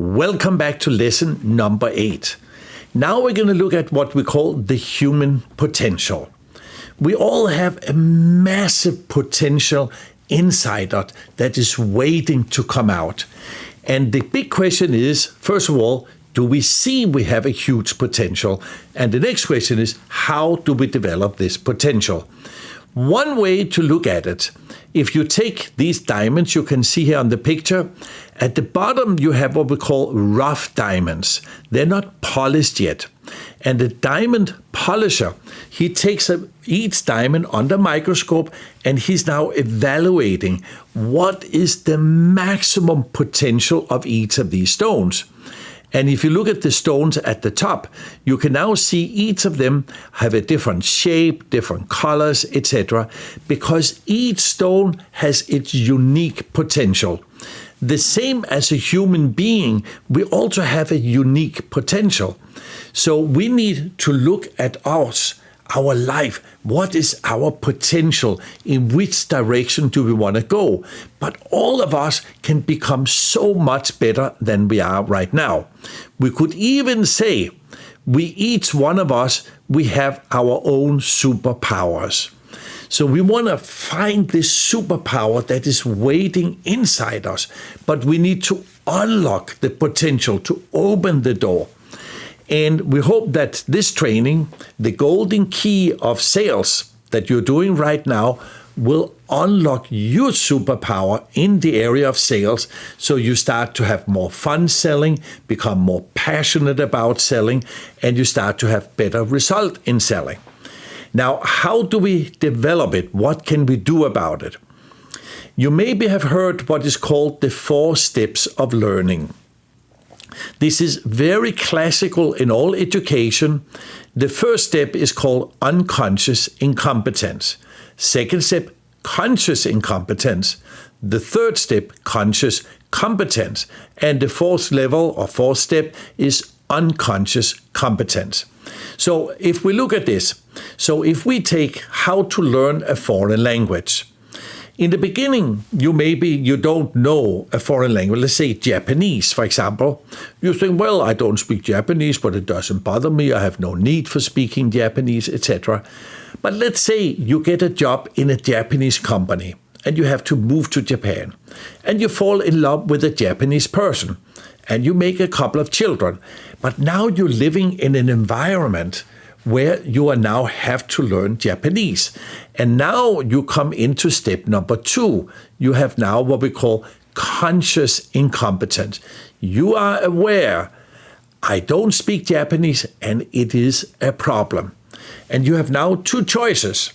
Welcome back to lesson number 8. Now we're going to look at what we call the human potential. We all have a massive potential inside us that is waiting to come out. And the big question is, first of all, do we see we have a huge potential? And the next question is, how do we develop this potential? One way to look at it, if you take these diamonds you can see here on the picture, at the bottom you have what we call rough diamonds. They're not polished yet. And the diamond polisher, he takes each diamond under microscope and he's now evaluating what is the maximum potential of each of these stones. And if you look at the stones at the top, you can now see each of them have a different shape, different colors, etc., because each stone has its unique potential. The same as a human being, we also have a unique potential. So we need to look at us, our life. What is our potential? In which direction do we want to go? But all of us can become so much better than we are right now. We could even say each one of us, we have our own superpowers. So we want to find this superpower that is waiting inside us, but we need to unlock the potential to open the door. And we hope that this training, the golden key of sales that you're doing right now, will unlock your superpower in the area of sales so you start to have more fun selling, become more passionate about selling, and you start to have better result in selling. Now, how do we develop it? What can we do about it? You maybe have heard what is called the 4 steps of learning. This is very classical in all education. The first step is called unconscious incompetence. Second step, conscious incompetence. The third step, conscious competence. And the fourth level or fourth step is unconscious competence. So if we look at this, so if we take how to learn a foreign language. In the beginning, you don't know a foreign language, let's say Japanese, for example. You think, well, I don't speak Japanese, but it doesn't bother me. I have no need for speaking Japanese, etc. But let's say you get a job in a Japanese company and you have to move to Japan and you fall in love with a Japanese person and you make a couple of children. But now you're living in an environment where you now have to learn Japanese. And now you come into step number 2. You have now what we call conscious incompetence. You are aware, I don't speak Japanese and it is a problem. And you have now 2 choices.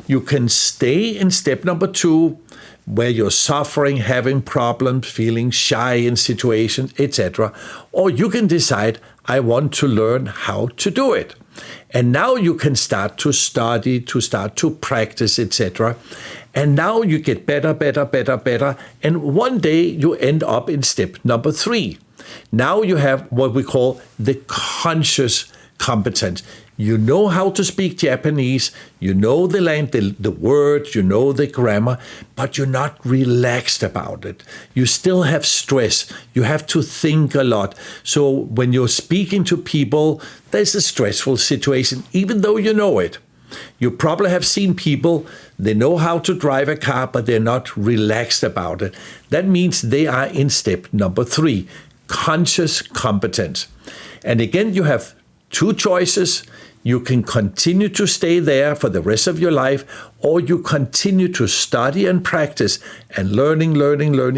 You can stay in step number 2, where you're suffering, having problems, feeling shy in situations, etc. Or you can decide, I want to learn how to do it. And now you can start to study, to start to practice, etc. And now you get better. And one day you end up in step number 3. Now you have what we call the conscious competence. You know how to speak Japanese, you know the language, the words, you know the grammar, but you're not relaxed about it. You still have stress. You have to think a lot. So when you're speaking to people, there's a stressful situation, even though you know it. You probably have seen people, they know how to drive a car, but they're not relaxed about it. That means they are in step number 3, conscious competence. And again, you have 2 choices. You can continue to stay there for the rest of your life, or you continue to study and practice and learning,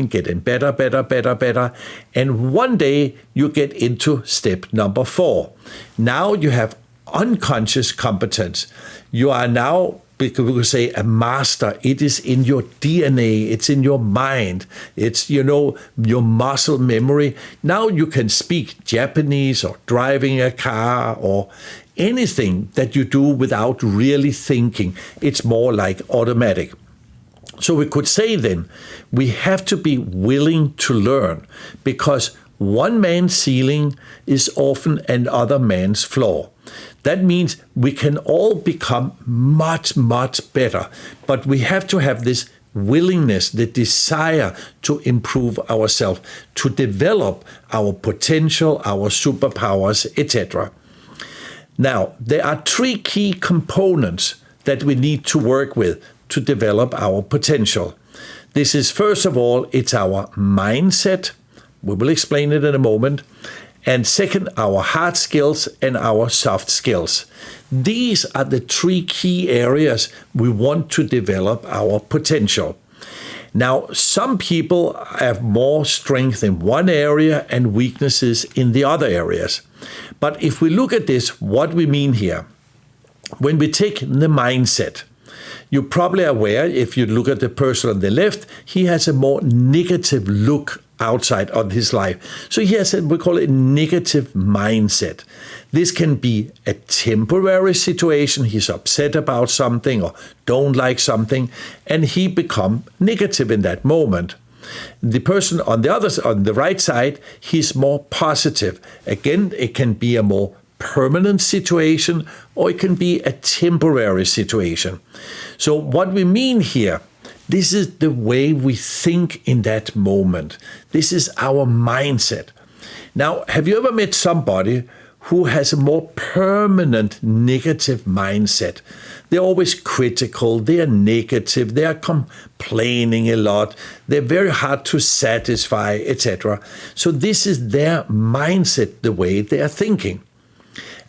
getting better. And one day you get into step number 4. Now you have unconscious competence. You are now, we could say, a master. It is in your DNA. It's in your mind. It's, your muscle memory. Now you can speak Japanese or driving a car or anything that you do without really thinking. It's more like automatic. So we could say then, we have to be willing to learn, because one man's ceiling is often another man's floor. That means we can all become much better, but we have to have this willingness, the desire to improve ourselves, to develop our potential, our superpowers, etc. Now, there are 3 key components that we need to work with to develop our potential. This is, first of all, it's our mindset. We will explain it in a moment. And second, our hard skills and our soft skills. These are the 3 key areas we want to develop our potential. Now, some people have more strength in one area and weaknesses in the other areas. But if we look at this, what we mean here, when we take the mindset, you're probably aware, if you look at the person on the left, he has a more negative look outside of his life. So he has we call it negative mindset. This can be a temporary situation. He's upset about something or don't like something, and he become negative in that moment. The person on the right side, he's more positive. Again, it can be a more permanent situation or it can be a temporary situation. So what we mean here, this is the way we think in that moment. This is our mindset. Now, have you ever met somebody who has a more permanent negative mindset? They're always critical, they are negative, they are complaining a lot, they're very hard to satisfy, etc. So this is their mindset, the way they are thinking.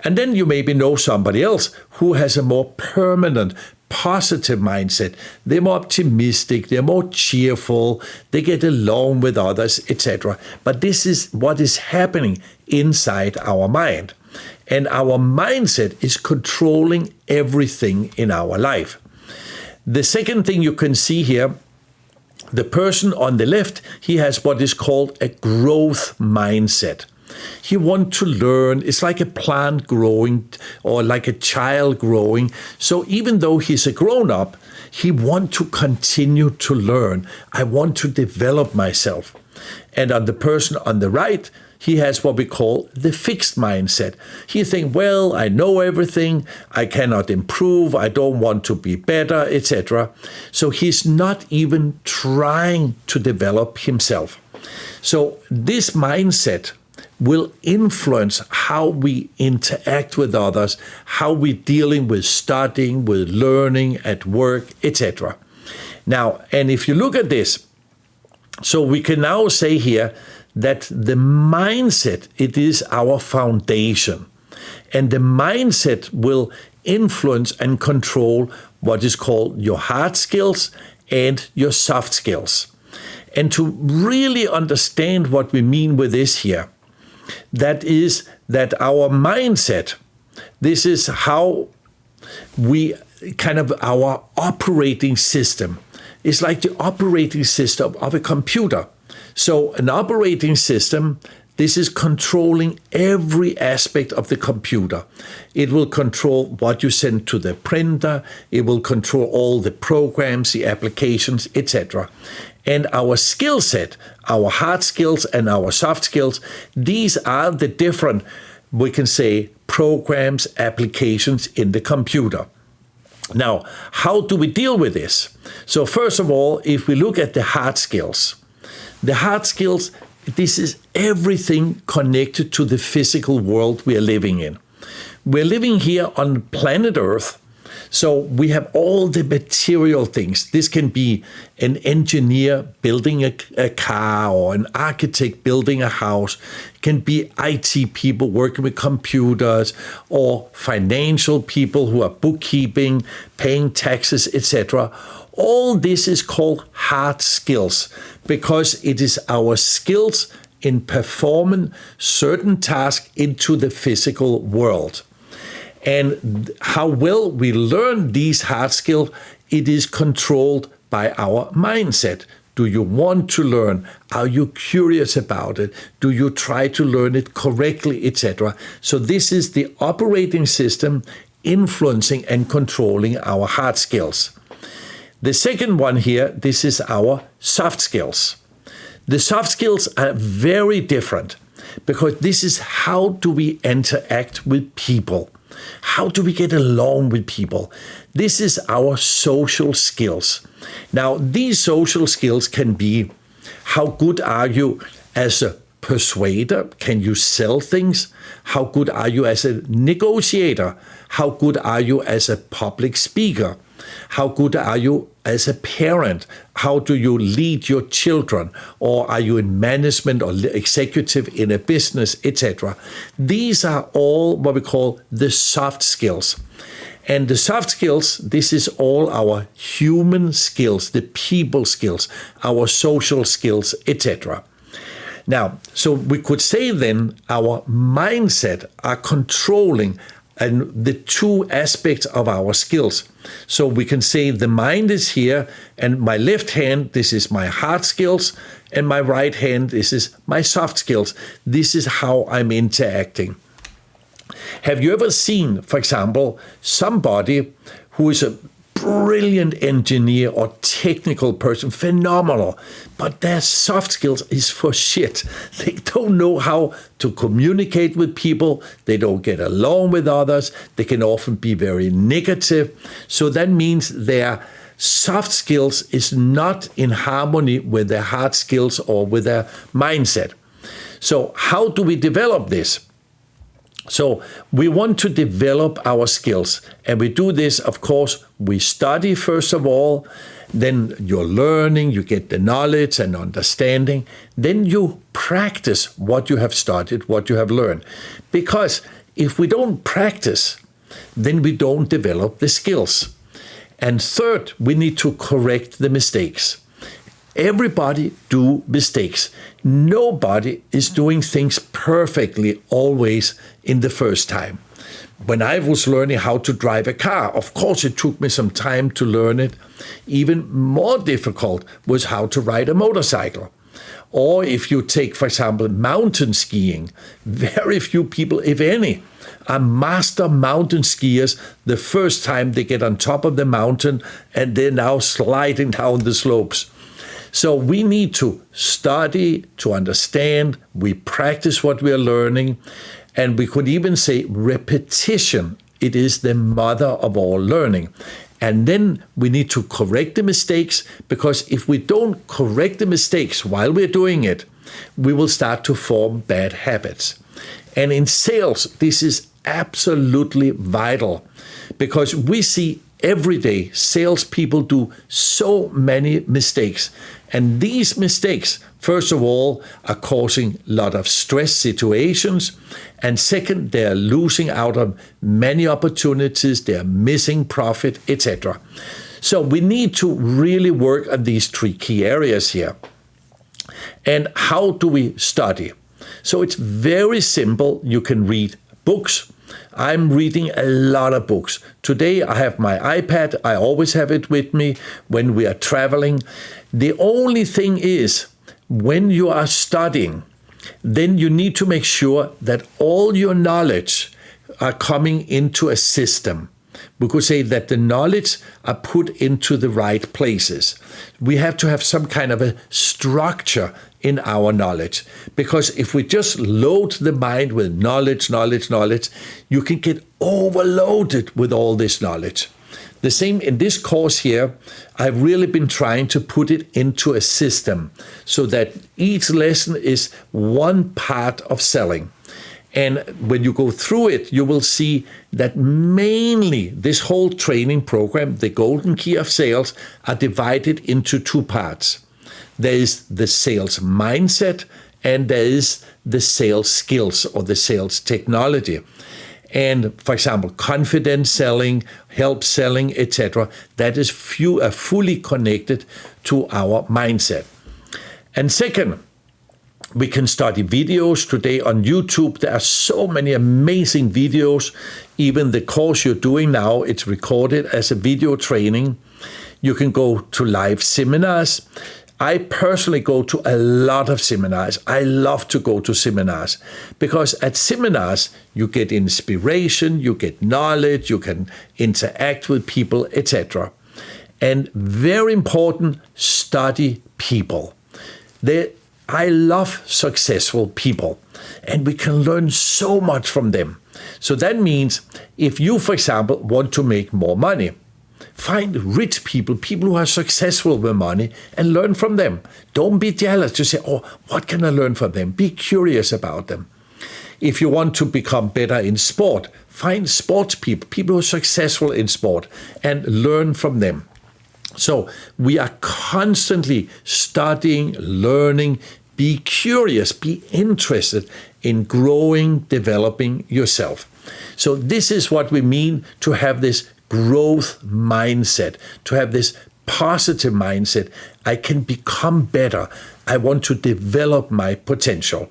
And then you maybe know somebody else who has a more permanent, positive mindset. They're more optimistic, they're more cheerful, they get along with others, etc. But this is what is happening inside our mind. And our mindset is controlling everything in our life. The second thing you can see here, the person on the left, he has what is called a growth mindset. He wants to learn. It's like a plant growing or like a child growing. So even though he's a grown-up, he wants to continue to learn. I want to develop myself. And on the person on the right, he has what we call the fixed mindset. He thinks, well, I know everything, I cannot improve, I don't want to be better, etc. So he's not even trying to develop himself. So this mindset will influence how we interact with others, how we're dealing with studying, with learning at work, etc. Now, and if you look at this, so we can now say here that the mindset, it is our foundation. And the mindset will influence and control what is called your hard skills and your soft skills. And to really understand what we mean with this here, that is that our mindset, this is how we kind of our operating system. It's like the operating system of a computer. So an operating system, this is controlling every aspect of the computer. It will control what you send to the printer. It will control all the programs, the applications, etc. And our skill set, our hard skills and our soft skills, these are the different, we can say, programs, applications in the computer. Now, how do we deal with this? So first of all, if we look at the hard skills, this is everything connected to the physical world we are living in. We're living here on planet Earth. So we have all the material things. This can be an engineer building a car or an architect building a house. It can be IT people working with computers or financial people who are bookkeeping, paying taxes, etc. All this is called hard skills because it is our skills in performing certain tasks into the physical world. And how well we learn these hard skills, it is controlled by our mindset. Do you want to learn? Are you curious about it? Do you try to learn it correctly, etc.? So this is the operating system influencing and controlling our hard skills. The second one here, this is our soft skills. The soft skills are very different because this is how do we interact with people. How do we get along with people? This is our social skills. Now, these social skills can be: how good are you as a persuader? Can you sell things? How good are you as a negotiator? How good are you as a public speaker? How good are you as a parent? How do you lead your children? Or are you in management or executive in a business, etc.? These are all what we call the soft skills. And the soft skills, this is all our human skills, the people skills, our social skills, etc. Now, so we could say then our mindset are controlling and the two aspects of our skills. So we can say the mind is here, and my left hand, this is my hard skills, and my right hand, this is my soft skills. This is how I'm interacting. Have you ever seen, for example, somebody who is a brilliant engineer or technical person, phenomenal, but their soft skills is for shit. They don't know how to communicate with people. They don't get along with others. They can often be very negative. So that means their soft skills is not in harmony with their hard skills or with their mindset. So how do we develop this? So we want to develop our skills, and we do this, of course, we study first of all, then you're learning, you get the knowledge and understanding, then you practice what you have studied, what you have learned. Because if we don't practice, then we don't develop the skills. And third, we need to correct the mistakes. Everybody do mistakes. Nobody is doing things perfectly always in the first time. When I was learning how to drive a car, of course it took me some time to learn it. Even more difficult was how to ride a motorcycle. Or if you take, for example, mountain skiing, very few people, if any, are master mountain skiers the first time they get on top of the mountain and they're now sliding down the slopes. So we need to study, to understand, we practice what we are learning, and we could even say repetition, it is the mother of all learning. And then we need to correct the mistakes, because if we don't correct the mistakes while we're doing it, we will start to form bad habits. And in sales, this is absolutely vital, because we see every day salespeople do so many mistakes. And these mistakes, first of all, are causing a lot of stress situations. And second, they're losing out on many opportunities, they're missing profit, etc. So we need to really work on these three key areas here. And how do we study? So it's very simple. You can read books. I'm reading a lot of books. Today I have my iPad. I always have it with me when we are traveling. The only thing is, when you are studying, then you need to make sure that all your knowledge are coming into a system. We could say that the knowledge are put into the right places. We have to have some kind of a structure in our knowledge, because if we just load the mind with knowledge, you can get overloaded with all this knowledge. The same in this course here, I've really been trying to put it into a system so that each lesson is one part of selling. And when you go through it, you will see that mainly this whole training program, the Golden Key of Sales, are divided into two parts. There is the sales mindset, and there is the sales skills or the sales technology. And for example, confidence selling, help selling, etc., that is fully connected to our mindset. And second, we can study videos today on YouTube. There are so many amazing videos. Even the course you're doing now, it's recorded as a video training. You can go to live seminars. I personally go to a lot of seminars. I love to go to seminars because at seminars, you get inspiration, you get knowledge, you can interact with people, etc. And very important, study people. I love successful people, and we can learn so much from them. So that means if you, for example, want to make more money, find rich people, people who are successful with money, and learn from them. Don't be jealous. Just say, oh, what can I learn from them? Be curious about them. If you want to become better in sport, find sports people, people who are successful in sport, and learn from them. So we are constantly studying, learning, be curious, be interested in growing, developing yourself. So this is what we mean to have this growth mindset, to have this positive mindset. I can become better. I want to develop my potential.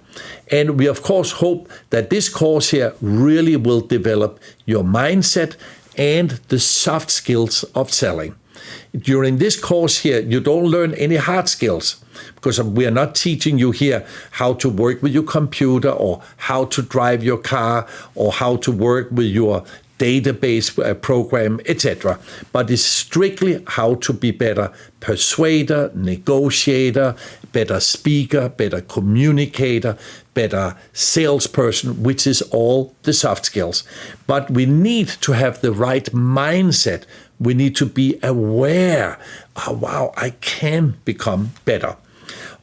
And we, of course, hope that this course here really will develop your mindset and the soft skills of selling. During this course here, you don't learn any hard skills because we are not teaching you here how to work with your computer or how to drive your car or how to work with your database program, etc. But it's strictly how to be better persuader, negotiator, better speaker, better communicator, better salesperson, which is all the soft skills. But we need to have the right mindset. We need to be aware, oh, wow, I can become better.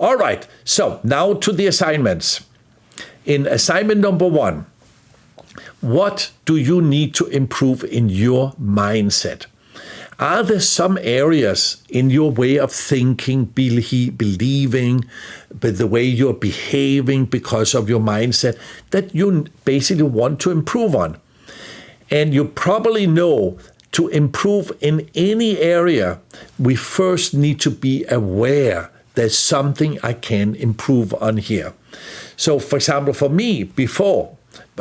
All right, so now to the assignments. In assignment number 1, what do you need to improve in your mindset? Are there some areas in your way of thinking, believing, the way you're behaving because of your mindset that you basically want to improve on? And you probably know to improve in any area, we first need to be aware there's something I can improve on here. So, for example, for me, before,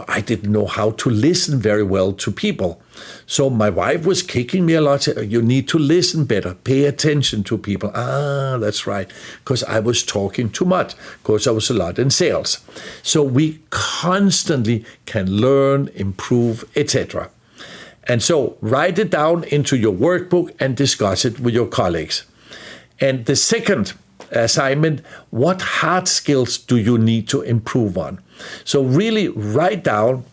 I didn't know how to listen very well to people. So my wife was kicking me a lot, saying, you need to listen better, pay attention to people. Ah, that's right, because I was talking too much, because I was a lot in sales. So we constantly can learn, improve, etc. And so write it down into your workbook and discuss it with your colleagues. And the second assignment, what hard skills do you need to improve on? So really write down,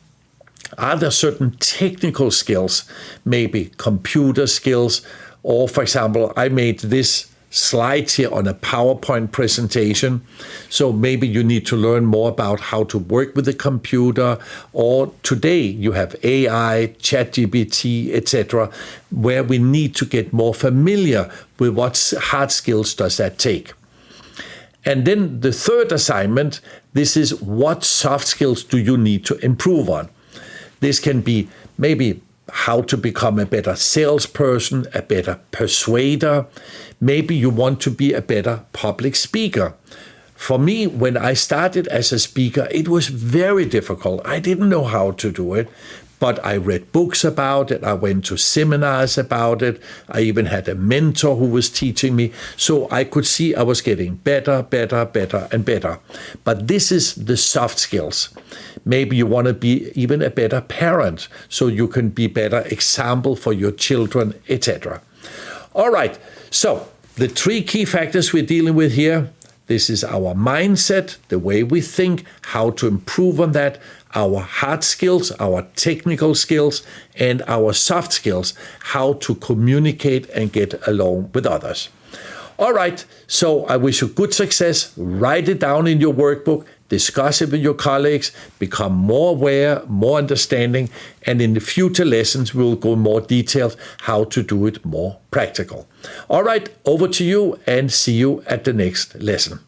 are there certain technical skills, maybe computer skills, or for example, I made this slide here on a PowerPoint presentation. So maybe you need to learn more about how to work with the computer, or today you have AI, ChatGPT, etc., where we need to get more familiar with what hard skills does that take. And then the third assignment, this is what soft skills do you need to improve on? This can be maybe how to become a better salesperson, a better persuader. Maybe you want to be a better public speaker. For me, when I started as a speaker, it was very difficult. I didn't know how to do it. But I read books about it. I went to seminars about it. I even had a mentor who was teaching me. So I could see I was getting better, and better. But this is the soft skills. Maybe you want to be even a better parent so you can be better example for your children, etc. All right. So the 3 key factors we're dealing with here. This is our mindset, the way we think, how to improve on that, our hard skills, our technical skills, and our soft skills, how to communicate and get along with others. All right, so I wish you good success. Write it down in your workbook, discuss it with your colleagues, become more aware, more understanding, and in the future lessons, we'll go in more details how to do it more practical. All right, over to you, and see you at the next lesson.